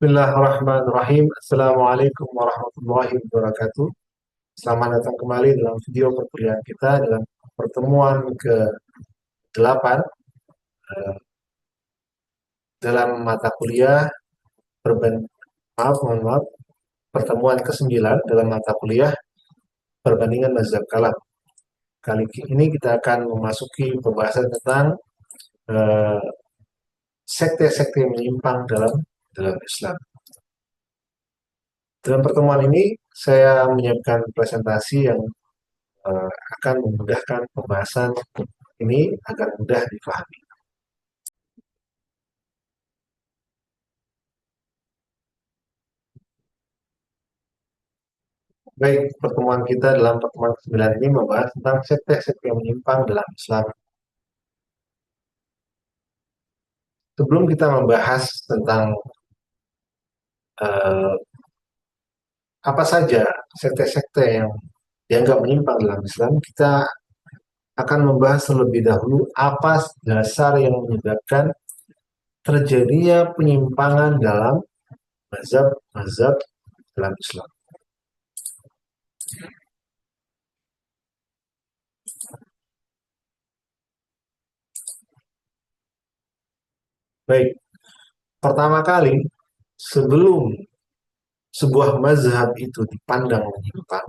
Bismillahirrahmanirrahim. Assalamualaikum warahmatullahi wabarakatuh. Selamat datang kembali dalam video perkuliahan kita dalam pertemuan ke-8 dalam mata kuliah perban mohon maaf, pertemuan ke-9 dalam mata kuliah perbandingan mazhab kalam. Kali ini kita akan memasuki pembahasan tentang eh, sekte-sekte yang menyimpang dalam Islam. Dalam pertemuan ini saya menyiapkan presentasi yang akan memudahkan pembahasan ini agar mudah dipahami. Baik, pertemuan kita dalam pertemuan ke-9 ini membahas tentang sekte-sekte yang menyimpang dalam Islam. Sebelum kita membahas tentang eh, apa saja sekte-sekte yang dianggap menyimpang dalam Islam, kita akan membahas terlebih dahulu apa dasar yang menyebabkan terjadinya penyimpangan dalam mazhab-mazhab dalam Islam. Baik, pertama kali sebelum sebuah mazhab itu dipandang menyimpang,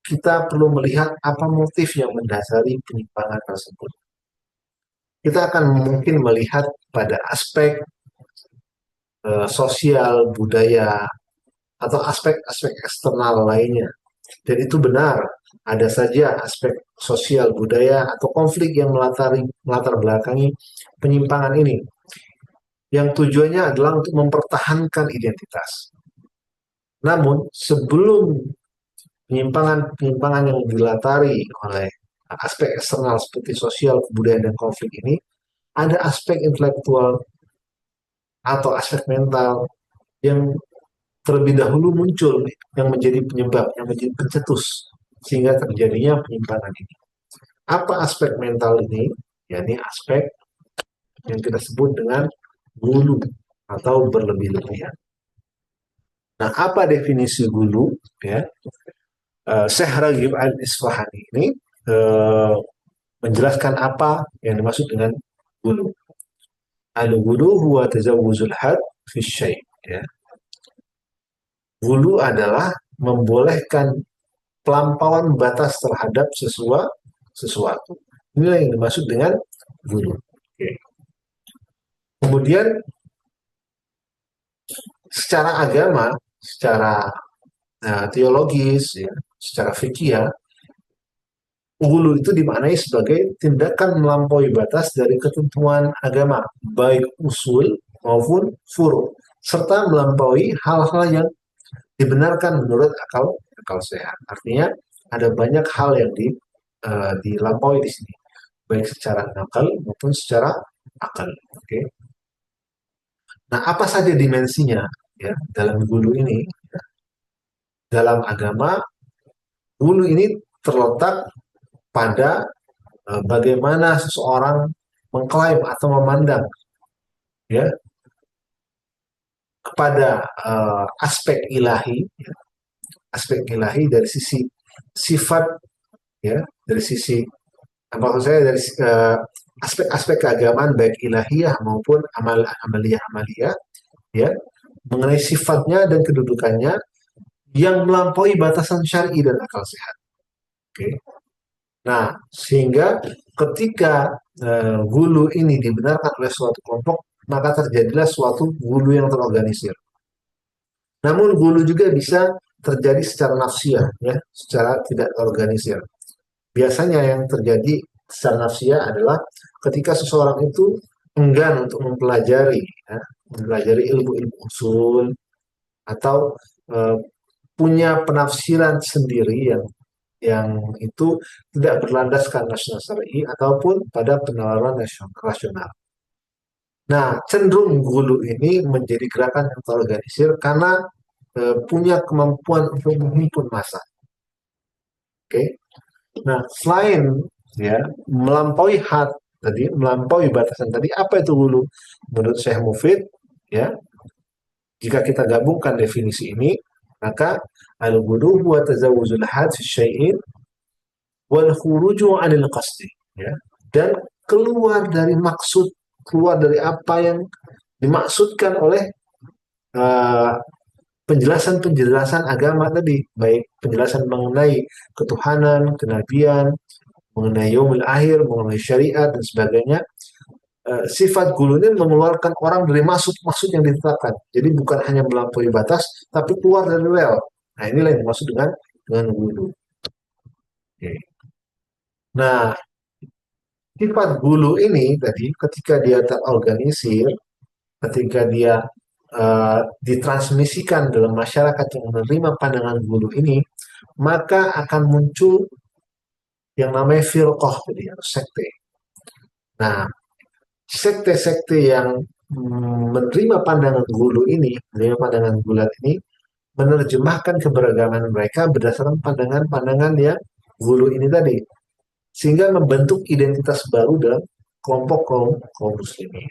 kita perlu melihat apa motif yang mendasari penyimpangan tersebut. Kita akan mungkin melihat pada aspek sosial, budaya, atau aspek-aspek eksternal lainnya. Dan itu benar, ada saja aspek sosial, budaya, atau konflik yang melatar belakangi penyimpangan ini. Yang tujuannya adalah untuk mempertahankan identitas. Namun, sebelum penyimpangan yang dilatari oleh aspek eksternal seperti sosial, kebudayaan, dan konflik ini, ada aspek intelektual atau aspek mental yang terlebih dahulu muncul, yang menjadi penyebab, yang menjadi pencetus sehingga terjadinya penyimpangan ini. Apa aspek mental ini? Yakni aspek yang kita sebut dengan gulu atau berlebih-lebihan. Nah, apa definisi gulu? Ya, Syekh Raghib Al-Isfahani ini uh, menjelaskan apa yang dimaksud dengan gulu. Al-gulu huwa tazawwuzul had fi syai', ya. Gulu adalah membolehkan pelampauan batas terhadap sesuatu. Inilah yang dimaksud dengan gulu. Oke. Kemudian secara agama, secara teologis, ya, secara fikih, gulu itu dimaknai sebagai tindakan melampaui batas dari ketentuan agama, baik usul maupun furu, serta melampaui hal-hal yang dibenarkan menurut akal sehat. Artinya ada banyak hal yang dilampaui di sini, baik secara akal maupun secara akal. Oke. Nah, apa saja dimensinya ya dalam gulu ini? Dalam agama, gulu ini terletak pada bagaimana seseorang mengklaim atau memandang ya kepada aspek ilahi dari sisi sifat, ya, dari sisi maksud saya dari aspek-aspek keagamaan baik ilahiyah maupun amaliyah ya, mengenai sifatnya dan kedudukannya yang melampaui batasan syar'i dan akal sehat. Oke. Nah, sehingga ketika gulu ini dibenarkan oleh suatu kelompok, maka terjadilah suatu gulu yang terorganisir. Namun gulu juga bisa terjadi secara nafsiyah, ya, secara tidak terorganisir. Biasanya yang terjadi secara nafsiyah adalah ketika seseorang itu enggan untuk mempelajari ilmu-ilmu usul atau uh, punya penafsiran sendiri yang itu tidak berlandaskan nasional syar'i ataupun pada penalaran rasional. Nah, cenderung gulu ini menjadi gerakan yang terorganisir karena punya kemampuan untuk menghimpun massa. Oke. Nah, selain ya melampaui batasan tadi, apa itu gulu? Menurut Syekh Mufid, ya, Jika kita gabungkan definisi ini, maka al-ghuluw wa tazawwuzul had fi syai'in wal khuruju 'anil qasdi, ya. Dan keluar dari maksud, keluar dari apa yang dimaksudkan oleh uh, penjelasan-penjelasan agama tadi, baik penjelasan mengenai ketuhanan, kenabian, mengenai yaumil akhir, mengenai syariat dan sebagainya. Sifat gulu ini mengeluarkan orang dari maksud-maksud yang ditetapkan. Jadi bukan hanya melampaui batas, tapi keluar dari rel. Nah, inilah yang dimaksud dengan gulu. Oke. Nah, sifat gulu ini tadi ketika dia terorganisir, ketika dia ditransmisikan dalam masyarakat yang menerima pandangan gulu ini, maka akan muncul yang namanya firqah, jadi sekte. Nah, sekte-sekte yang menerima pandangan gulu ini, menerima pandangan gulat ini, menerjemahkan keberagaman mereka berdasarkan pandangan-pandangan yang gulu ini tadi, sehingga membentuk identitas baru dalam kelompok kaum muslimin.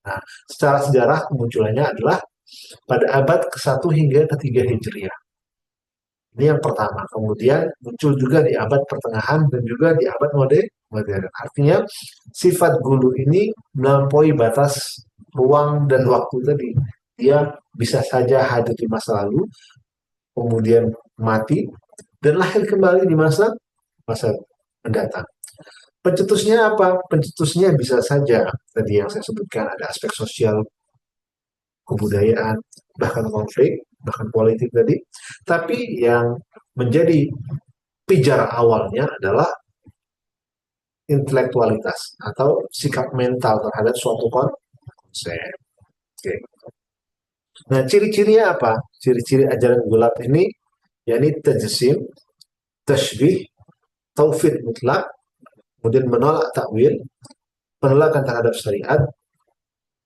Nah, secara sejarah kemunculannya adalah pada abad ke-1 hingga ke-3 Hijriah. Ini yang pertama. Kemudian muncul juga di abad pertengahan dan juga di abad modern. Artinya sifat gulu ini melampaui batas ruang dan waktu tadi. Dia bisa saja hadir di masa lalu, kemudian mati, dan lahir kembali di masa mendatang. Pencetusnya apa? Pencetusnya bisa saja tadi yang saya sebutkan, ada aspek sosial, kebudayaan, bahkan konflik, bahkan politik tadi. Tapi yang menjadi pijar awalnya adalah intelektualitas atau sikap mental terhadap suatu konsep. Oke. Nah, ciri-cirinya apa? Ciri-ciri ajaran gulat ini yakni tajsim, tashbih, taufid mutlak, kemudian menolak takwil, penolakan terhadap syariat,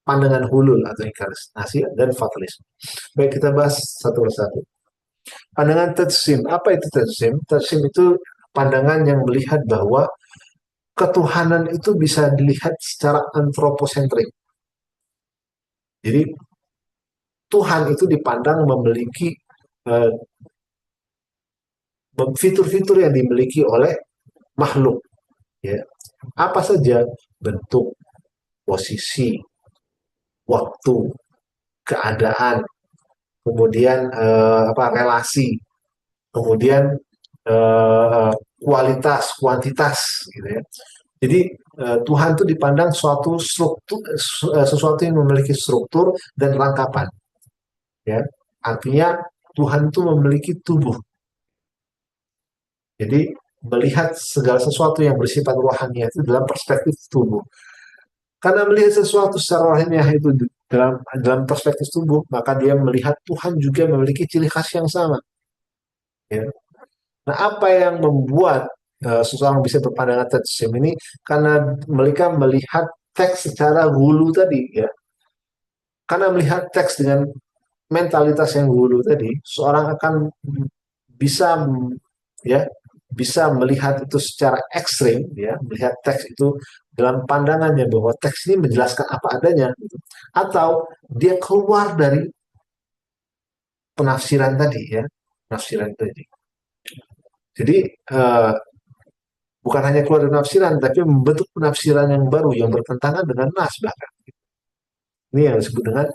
pandangan hulul atau inkarnasi, dan fatalisme. Baik, kita bahas satu persatu. Pandangan tajsim, apa itu tajsim? Tajsim itu pandangan yang melihat bahwa ketuhanan itu bisa dilihat secara antroposentrik. Jadi Tuhan itu dipandang memiliki fitur-fitur yang dimiliki oleh makhluk. Ya. Apa saja? Bentuk, posisi, waktu, keadaan, kemudian relasi, kemudian kualitas, kuantitas, gitu ya. Jadi Tuhan itu dipandang suatu struktur, sesuatu yang memiliki struktur dan rangkapan. Ya, artinya Tuhan itu memiliki tubuh. Jadi melihat segala sesuatu yang bersifat rohani itu dalam perspektif tubuh. Karena melihat sesuatu secara rohani itu dalam perspektif tubuh, maka dia melihat Tuhan juga memiliki ciri khas yang sama. Ya. Nah, apa yang membuat seseorang bisa berpandangan tajsim ini? Karena mereka melihat teks secara hulu tadi, ya. Karena melihat teks dengan mentalitas yang hulu tadi, seorang akan bisa, ya, bisa melihat itu secara ekstrim, ya, melihat teks itu dalam pandangannya bahwa teks ini menjelaskan apa adanya, gitu. Atau dia keluar dari penafsiran tadi, ya, penafsiran tadi. Jadi bukan hanya keluar dari penafsiran, tapi membentuk penafsiran yang baru yang bertentangan dengan nas bahkan. Ini yang disebut dengan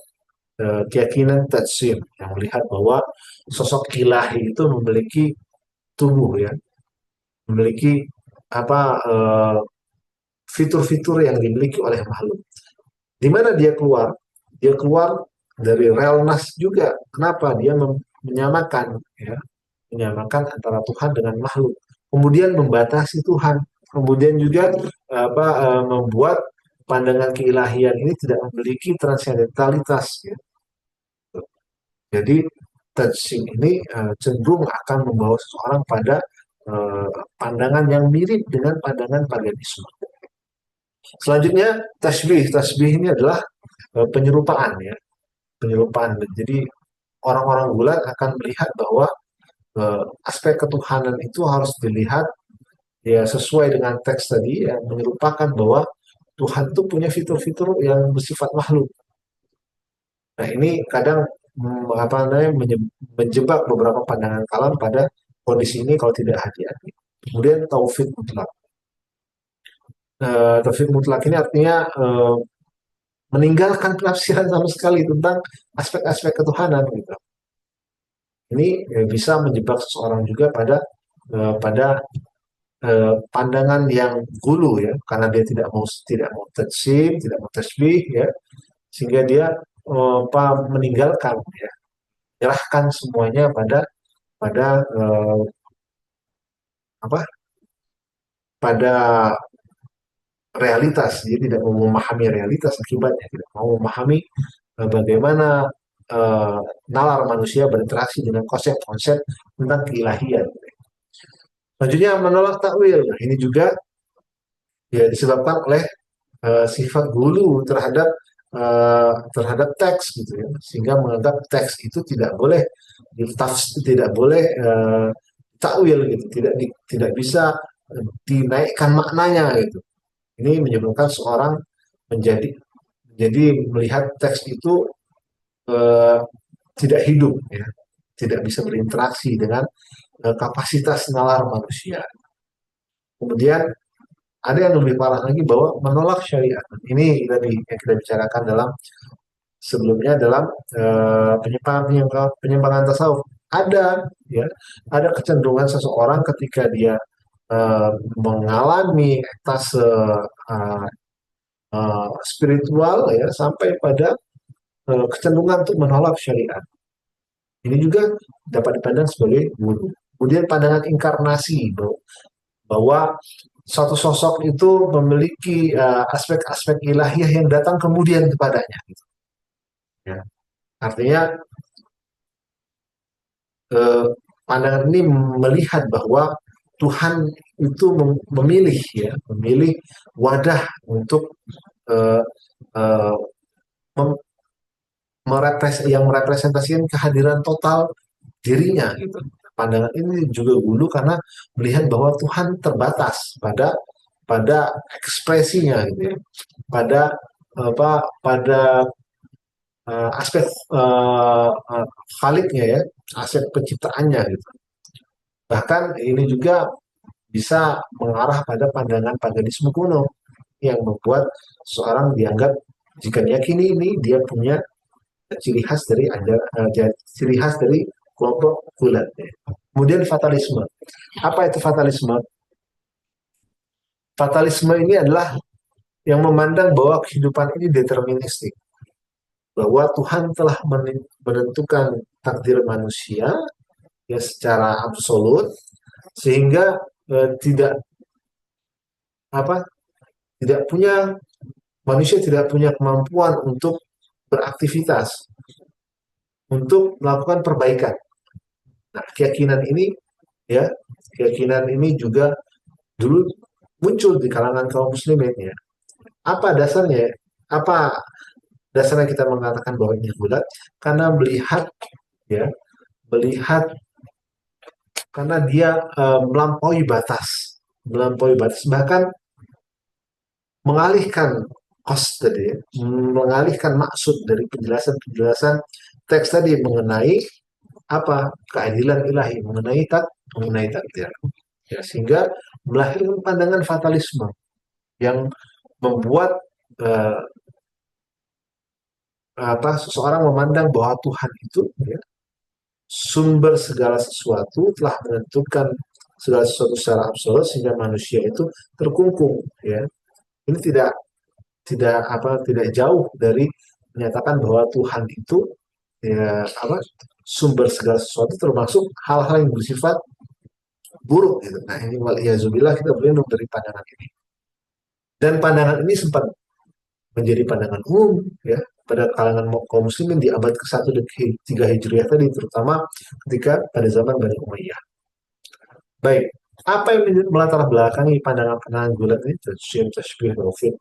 keyakinan tajsim, yang melihat bahwa sosok ilahi itu memiliki tubuh, ya, memiliki apa fitur-fitur yang dimiliki oleh makhluk. Di mana dia keluar? Dia keluar dari rel nas juga. Kenapa? Dia menyamakan, ya, menyamakan antara Tuhan dengan makhluk. Kemudian membatasi Tuhan. Kemudian juga membuat pandangan keilahian ini tidak memiliki transcendentalitas. Ya. Jadi tajsim ini cenderung akan membawa seseorang pada pandangan yang mirip dengan pandangan paganisme. Selanjutnya tasbih. Tasbih ini adalah penyerupaan, ya, penyerupaan. Jadi orang-orang gulat akan melihat bahwa aspek ketuhanan itu harus dilihat, ya, sesuai dengan teks tadi yang menyerupakan bahwa Tuhan itu punya fitur-fitur yang bersifat makhluk. Nah, ini kadang apa namanya menjebak beberapa pandangan kalam pada kondisi ini kalau tidak hati-hati. Kemudian taufik mutlak. Taufik mutlak ini artinya meninggalkan penafsiran sama sekali tentang aspek-aspek ketuhanan gitu. Ini bisa menjebak seseorang juga pada pandangan yang gulu ya, karena dia tidak mau tajsim, tidak mau tasbih ya, sehingga dia meninggalkan ya, menyerahkan semuanya pada apa? Pada realitas. Dia tidak mau memahami realitas akibatnya, tidak mau memahami bagaimana eh, nalar manusia berinteraksi dengan konsep-konsep tentang keilahian. Selanjutnya menolak takwil. Nah, ini juga ya disebabkan oleh sifat gulu terhadap teks gitu ya, sehingga menganggap teks itu tidak boleh takwil gitu, tidak bisa dinaikkan maknanya gitu. Ini menyebabkan seorang menjadi menjadi melihat teks itu eh, tidak hidup ya, tidak bisa berinteraksi dengan kapasitas nalar manusia. Kemudian ada yang lebih parah lagi bahwa menolak syariat. Ini tadi yang kita bicarakan sebelumnya dalam penyimpangan tasawuf. Ada ya, ada kecenderungan seseorang ketika dia mengalami etase uh, spiritual ya sampai pada kecenderungan untuk menolak syariat. Ini juga dapat dipandang sebagai guru. Kemudian pandangan inkarnasi bahwa suatu sosok itu memiliki aspek-aspek ilahiyah yang datang kemudian kepadanya. Gitu. Ya. Artinya eh, pandangan ini melihat bahwa Tuhan itu memilih wadah untuk eh, eh, yang merepresentasikan kehadiran total dirinya gitu. Pandangan ini juga dulu karena melihat bahwa Tuhan terbatas pada ekspresinya gitu ya. Pada pada aspek khaliknya ya, aspek penciptaannya gitu. Bahkan ini juga bisa mengarah pada pandangan paganisme kuno yang membuat seorang dianggap jika diyakini ini dia punya ciri khas dari kelompok gulat. Kemudian fatalisme. Apa itu fatalisme? Fatalisme ini adalah yang memandang bahwa kehidupan ini deterministik, bahwa Tuhan telah menentukan takdir manusia ya secara absolut sehingga tidak apa tidak punya manusia tidak punya kemampuan untuk beraktivitas untuk melakukan perbaikan. Nah, ya, keyakinan ini juga dulu muncul di kalangan kaum muslimin ya. Apa dasarnya? Apa dasarnya kita mengatakan bahwa ini bulat? Karena ya, melihat karena dia melampaui batas bahkan mengalihkan tadi, mengalihkan maksud dari penjelasan teks tadi mengenai keadilan ilahi, mengenai takdir. Ya, sehingga melahirkan pandangan fatalisme yang membuat eh, seseorang memandang bahwa Tuhan itu ya, sumber segala sesuatu telah menentukan segala sesuatu secara absolut sehingga manusia itu terkungkung ya. Ini tidak jauh dari menyatakan bahwa Tuhan itu ya sumber segala sesuatu termasuk hal-hal yang bersifat buruk gitu. Nah ini waliyazubillah kita berlindung dari pandangan ini. Dan pandangan ini sempat menjadi pandangan umum ya pada kalangan kaum muslimin di abad ke-1 dan ke-3 Hijriah tadi, terutama ketika pada zaman Bani Umayyah. Baik, apa yang melatar belakangi pandangan-pandangan gulat ini? Tajsim, tashbih, tauhid,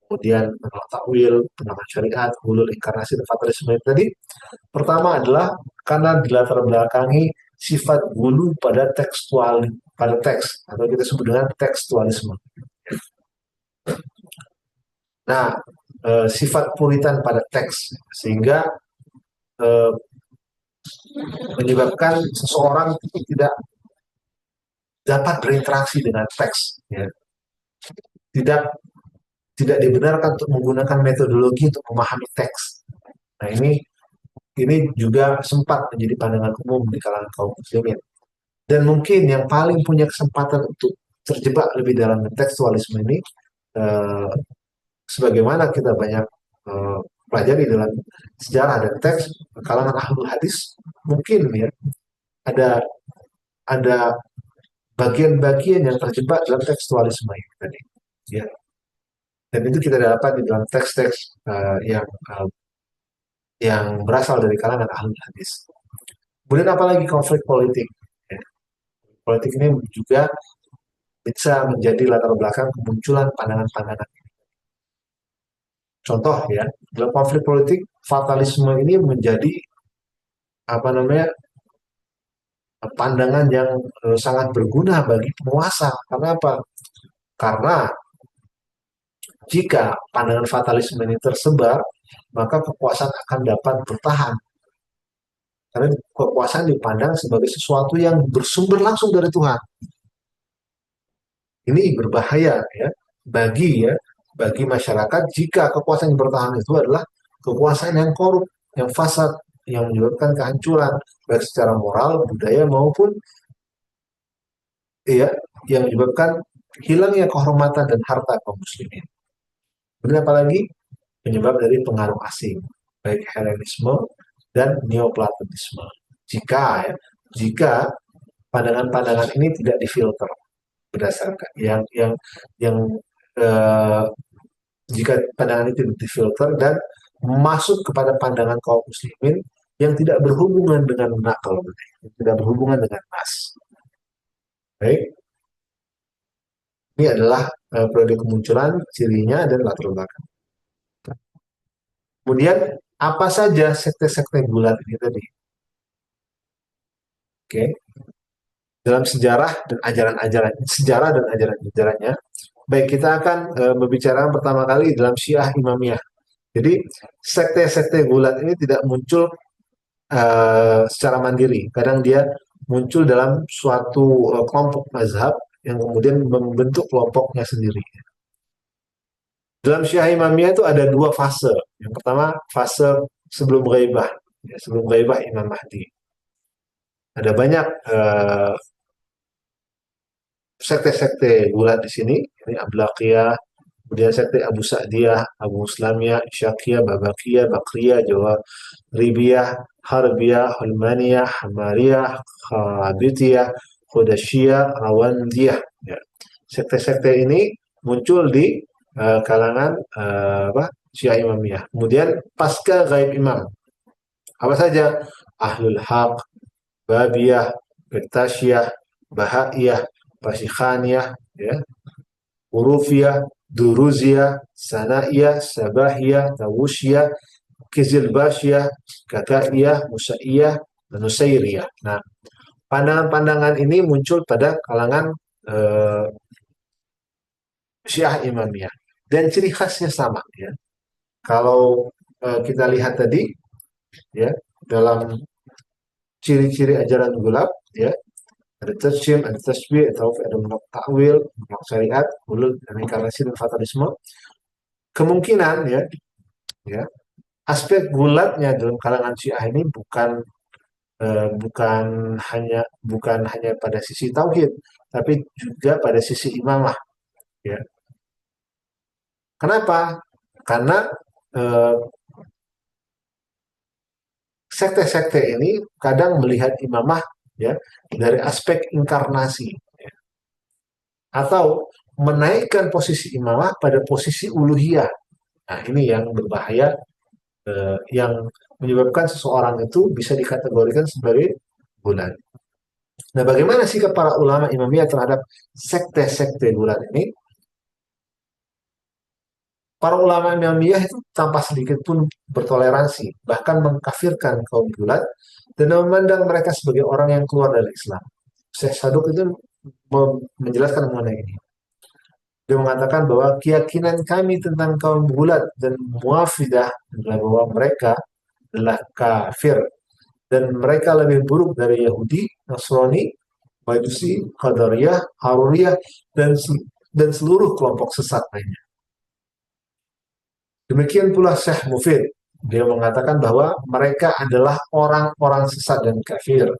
kemudian takwil, penerapan syariat, hulul inkarnasi, dan fatalisme tadi. Pertama adalah karena dilatar belakangi sifat gulu pada teks atau kita sebut dengan tekstualisme. Nah, sifat puritan pada teks sehingga eh, menyebabkan seseorang itu tidak dapat berinteraksi dengan teks, ya. Tidak tidak dibenarkan untuk menggunakan metodologi untuk memahami teks. Nah, ini juga sempat menjadi pandangan umum di kalangan kaum muslimin. Dan mungkin yang paling punya kesempatan untuk terjebak lebih dalam tekstualisme ini, eh, sebagaimana kita banyak pelajari dalam sejarah dan teks, kalangan ahlul hadis mungkin ya ada ada bagian-bagian yang terjebak dalam tekstualisme ini tadi. Ya. Dan itu kita dapat di dalam teks-teks yang berasal dari kalangan ahli hadis. Kemudian apalagi konflik politik. Ya. Politik ini juga bisa menjadi latar belakang kemunculan pandangan-pandangan. Contoh ya, dalam konflik politik fatalisme ini menjadi apa namanya pandangan yang sangat berguna bagi penguasa. Karena apa? Karena jika pandangan fatalisme ini tersebar, maka kekuasaan akan dapat bertahan. Karena kekuasaan dipandang sebagai sesuatu yang bersumber langsung dari Tuhan. Ini berbahaya ya bagi masyarakat jika kekuasaan yang bertahan itu adalah kekuasaan yang korup, yang fasad, yang menyebabkan kehancuran baik secara moral, budaya maupun ya yang menyebabkan hilangnya kehormatan dan harta kaum muslimin. Kemudian apalagi penyebab dari pengaruh asing, baik Helenisme dan Neoplatonisme. Jika pandangan-pandangan ini tidak difilter berdasarkan yang eh, jika pandangan itu difilter dan masuk kepada pandangan kaum muslimin yang tidak berhubungan dengan nakal, tidak berhubungan dengan nas. Baik, ini adalah periode kemunculan, cirinya dan latar belakang. Kemudian apa saja sekte-sekte bulat ini tadi? Oke, dalam sejarah dan ajaran-ajarannya. Baik, kita akan berbicara pertama kali dalam Syiah Imamiyah. Jadi sekte-sekte gulat ini tidak muncul secara mandiri. Kadang dia muncul dalam suatu kelompok mazhab yang kemudian membentuk kelompoknya sendiri. Dalam Syiah Imamiyah itu ada dua fase. Yang pertama fase sebelum ghaibah, ya, sebelum ghaibah Imam Mahdi. Ada banyak sekte-sekte gulat di sini. Ini Ablaqiyah, kemudian sekte Abu Sa'diyah, Abu Muslamiyah, Syakiyah, Babakiyah, Bakriyah, Jawa Ribiyah, Harbiyah, Hulmaniyah, Hamariyah, Khabitiyah, Khudashiyah, Rawandiyah. Ya. Sekte-sekte ini muncul di kalangan Syiah Imamiyah. Kemudian pasca gaib imam. Apa saja? Ahlul Haq, Babiyah, Bektasyiyah, Bahaiyah, Pasikhaniyah, ya, Urufiyah, Duruziyah, Sana'iyah, Sabahiyah, Tawusyiyah, Kizilbasyiyah, Kakaiyah, Musaiyah, dan Nusairiyah. Nah, pandangan-pandangan ini muncul pada kalangan eh, Syiah Imamiyah. Dan ciri khasnya sama. Ya. Kalau kita lihat tadi, ya, dalam ciri-ciri ajaran gelap, ya, ada tajsim, ada tasbih, ada menolak takwil, menolak syariat, ulul, reinkarnasi dan fatalisme. Kemungkinan ya aspek gulatnya dalam kalangan Syiah ini bukan hanya pada sisi tauhid, tapi juga pada sisi imamah. Ya. Kenapa? Karena eh, sekte-sekte ini kadang melihat imamah ya dari aspek inkarnasi ya, atau menaikkan posisi imamah pada posisi uluhiyah. Nah, ini yang berbahaya yang menyebabkan seseorang itu bisa dikategorikan sebagai bulan. Nah, bagaimana sikap para ulama imamiyah terhadap sekte-sekte bulan ini? Para ulama imamiyah itu tanpa sedikit pun bertoleransi, bahkan mengkafirkan kaum bulat dan memandang mereka sebagai orang yang keluar dari Islam. Syekh Saduk itu menjelaskan mengenai ini. Dia mengatakan bahwa keyakinan kami tentang kaum bulat dan muafidah adalah bahwa mereka adalah kafir dan mereka lebih buruk dari Yahudi, Nasrani, Majusi, Qadariyah, Haruriyah dan seluruh kelompok sesat lainnya. Demikian pula Syekh Mufid. Dia mengatakan bahwa mereka adalah orang-orang sesat dan kafir.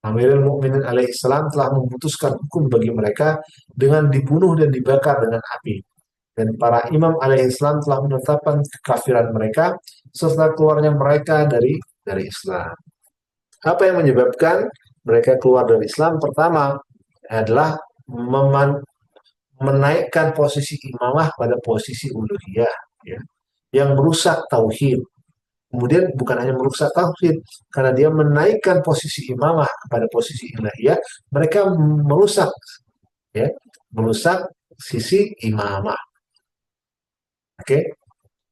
Amirul Mukminin alaihissalam telah memutuskan hukum bagi mereka dengan dibunuh dan dibakar dengan api. Dan para imam alaihissalam telah menetapkan kekafiran mereka serta keluarnya mereka dari Islam. Apa yang menyebabkan mereka keluar dari Islam? Pertama adalah menaikkan posisi imamah pada posisi uluhiyah, ya, yang merusak tauhid. Kemudian bukan hanya merusak tauhid, karena dia menaikkan posisi imamah kepada posisi ilahiyah, mereka merusak, ya, merusak sisi imamah. Oke,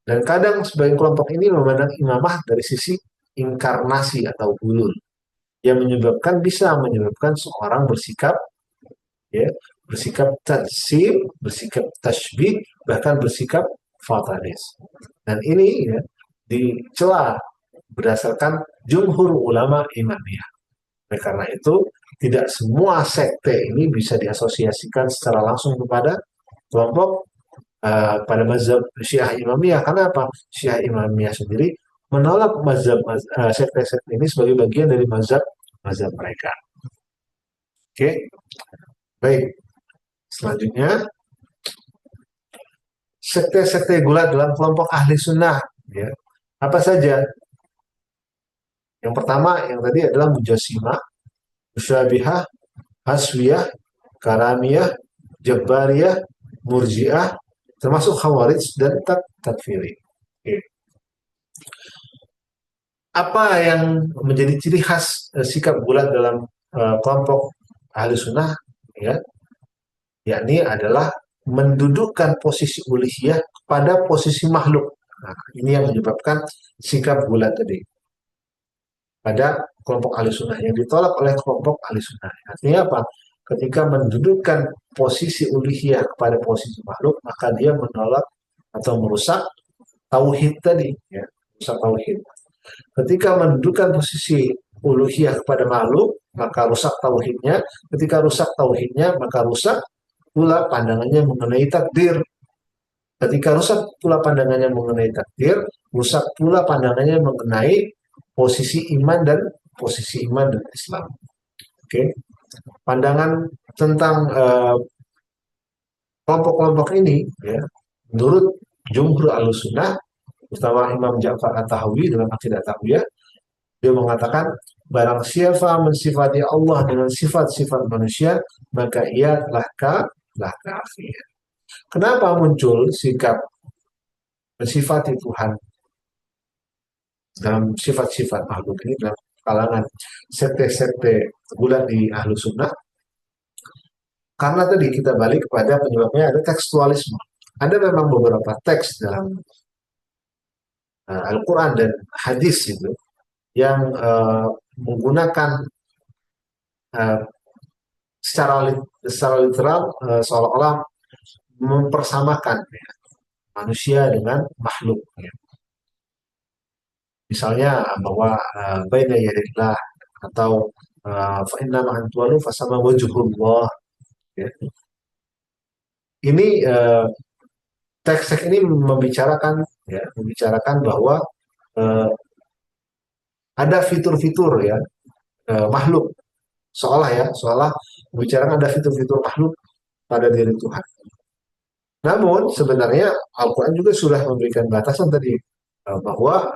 dan kadang sebagian kelompok ini memandang imamah dari sisi inkarnasi atau hulul, yang bisa menyebabkan seorang bersikap, ya, bersikap tadsib, bersikap tasbih, bahkan bersikap fatalis. Dan ini, ya, dicela berdasarkan jumhur ulama imamiyah. Oleh karena itu, tidak semua sekte ini bisa diasosiasikan secara langsung kepada kelompok pada mazhab Syiah Imamiyah. Karena apa? Syiah Imamiyah sendiri menolak mazhab sekte-sekte ini sebagai bagian dari mazhab mereka. Oke, baik. Selanjutnya, sekte-sekte gulat dalam kelompok ahli sunnah, ya. Apa saja? Yang pertama, yang tadi adalah Mujassimah, Musyabihah, Haswiyah, Karamiyah, Jabariyah, Murji'ah, termasuk Khawarij dan Takfiri. Oke. Apa yang menjadi ciri khas sikap gulat dalam kelompok ahli sunnah, ya, yakni adalah mendudukkan posisi uluhiyah pada posisi makhluk. Nah, ini yang menyebabkan sikap gulat tadi pada kelompok ahli sunnah yang ditolak oleh kelompok ahli sunnah. Artinya apa? Ketika mendudukkan posisi uluhiyah kepada posisi makhluk, maka dia menolak atau merusak tauhid tadi, ya, merusak tauhid. Ketika mendudukkan posisi uluhiyah kepada makhluk, maka rusak tauhidnya. Ketika rusak tauhidnya, maka rusak pula pandangannya mengenai takdir. Ketika rusak pula pandangannya mengenai takdir, rusak pula pandangannya mengenai posisi iman dan Islam. Oke, pandangan tentang kelompok-kelompok ini, ya, menurut jumhur al-sunnah, terutama Imam Ja'far at-Tahawi dalam Aqidah Tahawiyah, dia mengatakan barang siapa mensifati Allah dengan sifat-sifat manusia, maka ia telah kafir. Kenapa muncul sikap mensifati Tuhan dalam sifat-sifat makhluk ini dalam kalangan sekte-sekte gulat di ahlu sunnah? Karena tadi kita balik kepada penyebabnya ada tekstualisme. Ada memang beberapa teks dalam Al-Quran dan hadis itu yang menggunakan uh, secara literal seolah-olah mempersamakan, ya, manusia dengan makhluk, ya. Misalnya bahwa baina yadillah atau fa inna ma'an tuwalu fasama wajhullah, ya. Ini teks-teks ini membicarakan, ya, bahwa uh, ada fitur-fitur, ya, makhluk, seolah membicarakan ada fitur-fitur makhluk pada diri Tuhan. Namun sebenarnya Al-Quran juga sudah memberikan batasan tadi, bahwa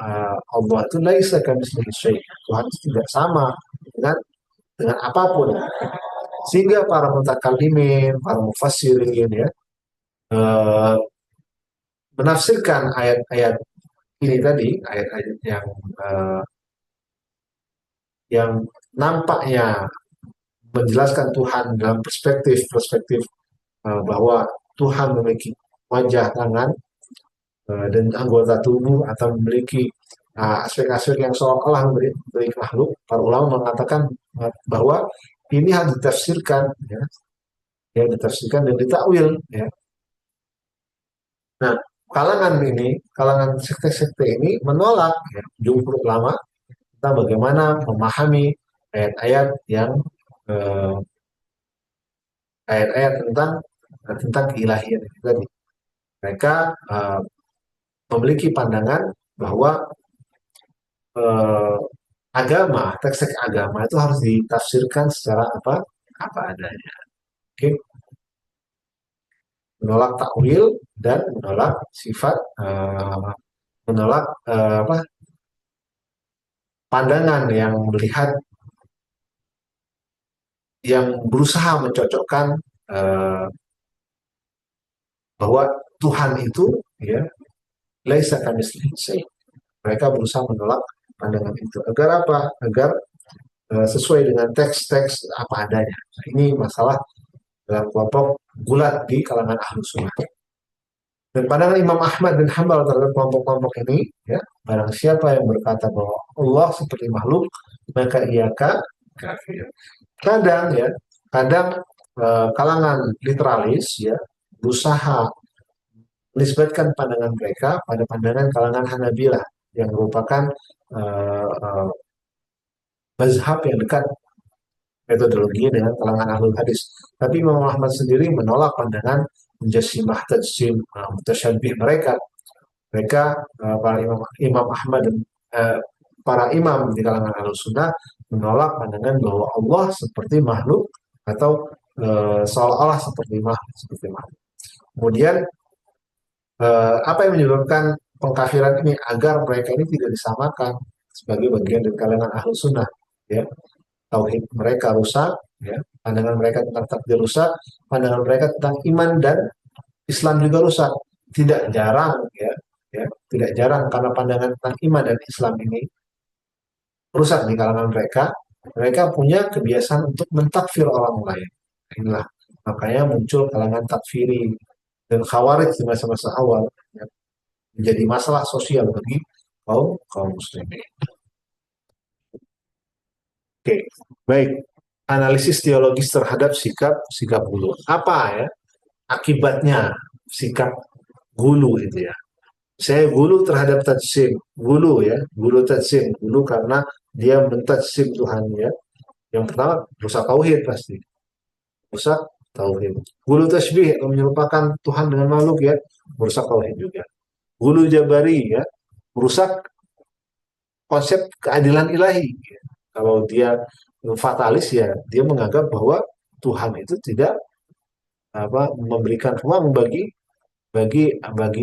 Allah itu laisa kamitslihi syai'. Tuhan itu tidak sama dengan apapun. Sehingga para mutakallimin, para mufassirin, ya, eh, menafsirkan ayat-ayat ini tadi, ayat-ayat yang nampaknya menjelaskan Tuhan dalam perspektif bahwa Tuhan memiliki wajah, tangan, dan anggota tubuh, atau memiliki aspek-aspek yang seolah-olah memiliki makhluk. Para ulama mengatakan bahwa ini harus ditafsirkan, ya, ditafsirkan dan ditakwil, ya. Nah, kalangan sekte-sekte ini menolak ya, jumhur ulama tentang bagaimana memahami ayat-ayat yang eh, ayat-ayat tentang keilahian itu tadi. Mereka memiliki pandangan bahwa eh, agama, teks-teks agama itu harus ditafsirkan secara apa adanya. Oke, menolak takwil dan menolak sifat menolak pandangan yang melihat yang berusaha mencocokkan eh, bahwa Tuhan itu ya laisa kamitslihi syai'. Mereka berusaha menolak pandangan itu agar apa? Agar sesuai dengan teks-teks apa adanya. Nah, ini masalah dalam kelompok gulat di kalangan ahlu sunnah. Dan pandangan Imam Ahmad bin Hambal terhadap kelompok-kelompok ini, ya, barang siapa yang berkata bahwa Allah seperti makhluk, maka ia kafir. Kadang ya, kadang kalangan literalis ya berusaha menisbatkan pandangan mereka pada pandangan kalangan Hanabilah yang merupakan uh, mazhab yang dekat metodologi dengan kalangan ahlul hadis. Tapi Imam Ahmad sendiri menolak pandangan menjasimah tajsim mutasyabih mereka. Mereka para imam Ahmad dan uh, para imam di kalangan ahlus sunnah menolak pandangan bahwa Allah seperti makhluk atau seolah-olah seperti makhluk. Kemudian apa yang menyebabkan pengkafiran ini agar mereka ini tidak disamakan sebagai bagian dari kalangan ahlu sunnah, ya, tauhid mereka rusak, ya, pandangan mereka tentang takdir rusak, pandangan mereka tentang iman dan Islam juga rusak. Tidak jarang, ya, tidak jarang karena pandangan tentang iman dan Islam ini rusak di kalangan mereka. Mereka punya kebiasaan untuk mentakfir orang lain. Inilah makanya muncul kalangan takfiri dan khawarij di masa-masa awal, ya, menjadi masalah sosial bagi kaum kaum muslimin. Oke, baik. Analisis teologis terhadap sikap sikap gulu. Apa ya akibatnya sikap gulu itu ya? Saya gulu terhadap tatsim, gulu ya, gulu tatsim, gulu karena dia mentatsim Tuhan ya. Yang pertama rusak tauhid pasti, rusak tauhid. Gulu tasbih menyerupakan Tuhan dengan makhluk ya, merusak tauhid juga. Gulu jabari ya, merusak konsep keadilan ilahi. Ya. Kalau dia fatalis ya, dia menganggap bahwa Tuhan itu tidak memberikan ruang bagi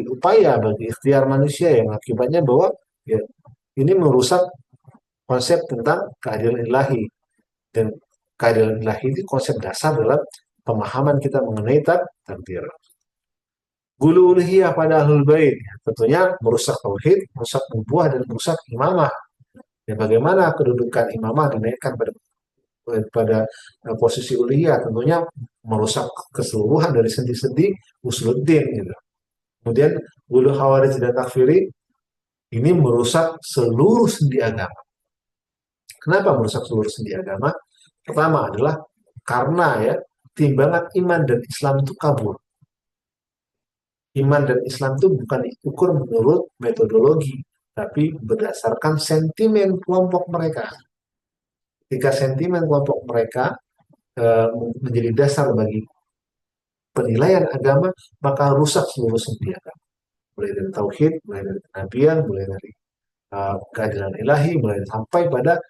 upaya, bagi ikhtiar manusia yang akibatnya bahwa ya, ini merusak konsep tentang keadilan ilahi. Dan keadilan ilahi itu konsep dasar dalam pemahaman kita mengenai takdir. Gulu uluhiyah pada ahlul bait tentunya merusak tauhid, merusak nubuah dan merusak imamah. Ya, bagaimana kedudukan imamah dinaikkan pada posisi uluhiyah tentunya merusak keseluruhan dari sendi-sendi usuluddin gitu. Kemudian gulu khawarij dan takfiri ini merusak seluruh sendi agama. Kenapa merusak seluruh sendi agama? Pertama adalah karena ya timbangan iman dan Islam itu kabur. Iman dan Islam itu bukan diukur menurut metodologi, tapi berdasarkan sentimen kelompok mereka. Ketika sentimen kelompok mereka menjadi dasar bagi penilaian agama, maka rusak seluruh sendi agama. Mulai dari tauhid, mulai dari kenabian, mulai dari keadilan ilahi, mulai sampai pada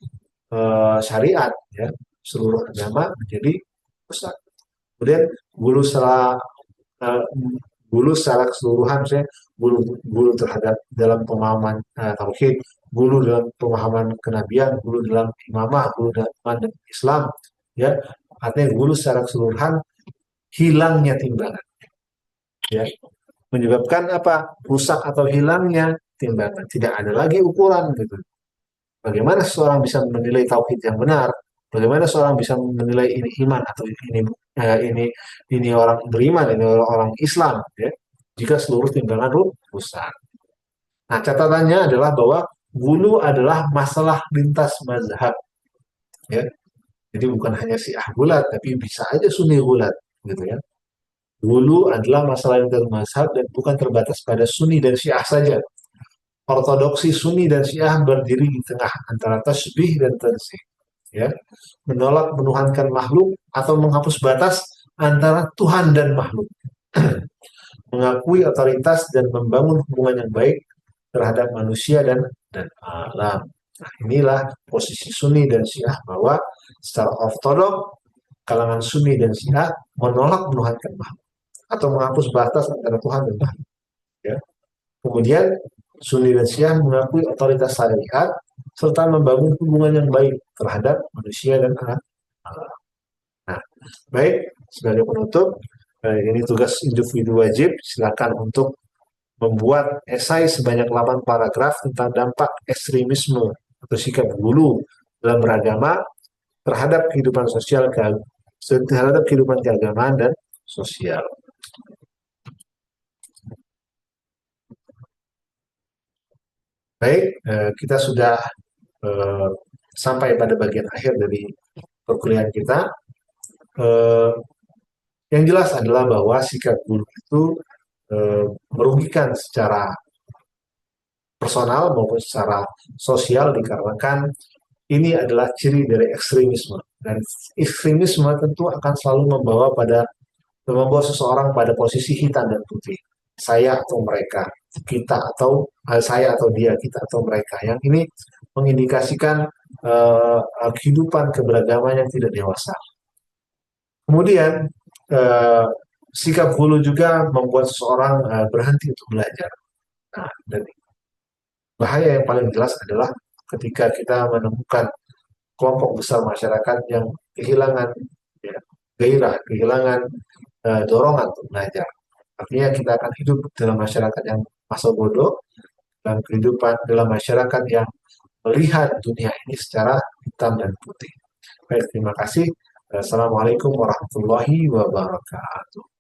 syariat, ya, seluruh agama menjadi rusak. Kemudian guru secara uh, guru secara keseluruhan, misalnya guru terhadap dalam pemahaman tauhid, guru dalam pemahaman kenabian, guru dalam imamah, guru dalam Islam, ya, artinya guru secara keseluruhan hilangnya timbangan, ya, menyebabkan apa? Rusak atau hilangnya timbangan. Tidak ada lagi ukuran gitu. Bagaimana seseorang bisa menilai tauhid yang benar? Bagaimana seorang bisa menilai ini iman atau ini orang beriman, ini orang Islam, ya? Jika seluruh timbangan rusak. Nah, catatannya adalah bahwa gulu adalah masalah lintas mazhab, ya. Jadi bukan hanya Syiah gulat, tapi bisa aja Sunni gulat, gitu ya. Dulu adalah masalah lintas mazhab dan bukan terbatas pada Sunni dan Syiah saja. Ortodoksi Sunni dan Syiah berdiri di tengah antara tasbih dan tanzih. Ya, menolak menuhankan makhluk atau menghapus batas antara Tuhan dan makhluk, mengakui otoritas dan membangun hubungan yang baik terhadap manusia dan alam. Nah, inilah posisi Sunni dan Syiah bahwa secara ortodok kalangan Sunni dan Syiah menolak menuhankan makhluk atau menghapus batas antara Tuhan dan makhluk. Ya. Kemudian Sunni dan Syiah mengakui otoritas syariat serta membangun hubungan yang baik terhadap manusia dan alam. Nah, baik, sebagai penutup, ini tugas individu wajib. Silakan untuk membuat esai sebanyak 8 paragraf tentang dampak ekstremisme atau sikap gulu dalam beragama terhadap kehidupan sosial, terhadap kehidupan keagamaan dan sosial. Baik, kita sudah eh, sampai pada bagian akhir dari perkuliahan kita. Eh, yang jelas adalah bahwa sikap guru itu merugikan secara personal maupun secara sosial dikarenakan ini adalah ciri dari ekstremisme, dan ekstremisme tentu akan selalu membawa seseorang pada posisi hitam dan putih, saya atau mereka, kita atau saya atau dia, kita atau mereka, yang ini mengindikasikan kehidupan keberagaman yang tidak dewasa. Kemudian eh, sikap hulu juga membuat seseorang berhenti untuk belajar. Nah, dan bahaya yang paling jelas adalah ketika kita menemukan kelompok besar masyarakat yang kehilangan, ya, gairah, kehilangan dorongan untuk belajar. Artinya kita akan hidup dalam masyarakat yang masa bodoh, dalam kehidupan dalam masyarakat yang melihat dunia ini secara hitam dan putih. Baik, terima kasih. Assalamualaikum warahmatullahi wabarakatuh.